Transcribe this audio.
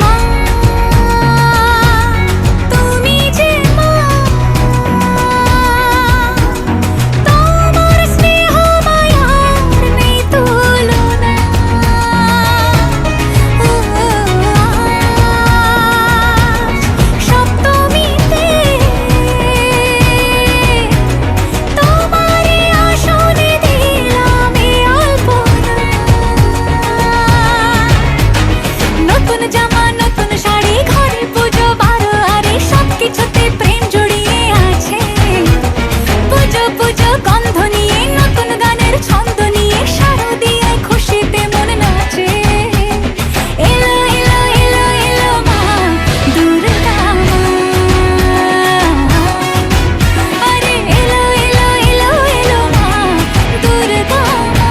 মা, তুমি যে মা, তোমার স্নেহ মায়ার নেই তুলনা। সপ্তমীতে তোমারে আসনে দিলাম এই অল্পনা। নতুন জামা নতুন শাড়ি ঘরে পুজো বারো আরে সবকিছুতে প্রেম জড়িয়ে আছে। পুজো পুজো গন্ধ নিয়ে নতুন গানের ছন্দ নিয়ে শারদীয় খুশিতে মন নাচে। এলো এলো এলো এলো মা দুর্গা মা, আরে এলো এলো এলো এলো মা দুর্গা মা।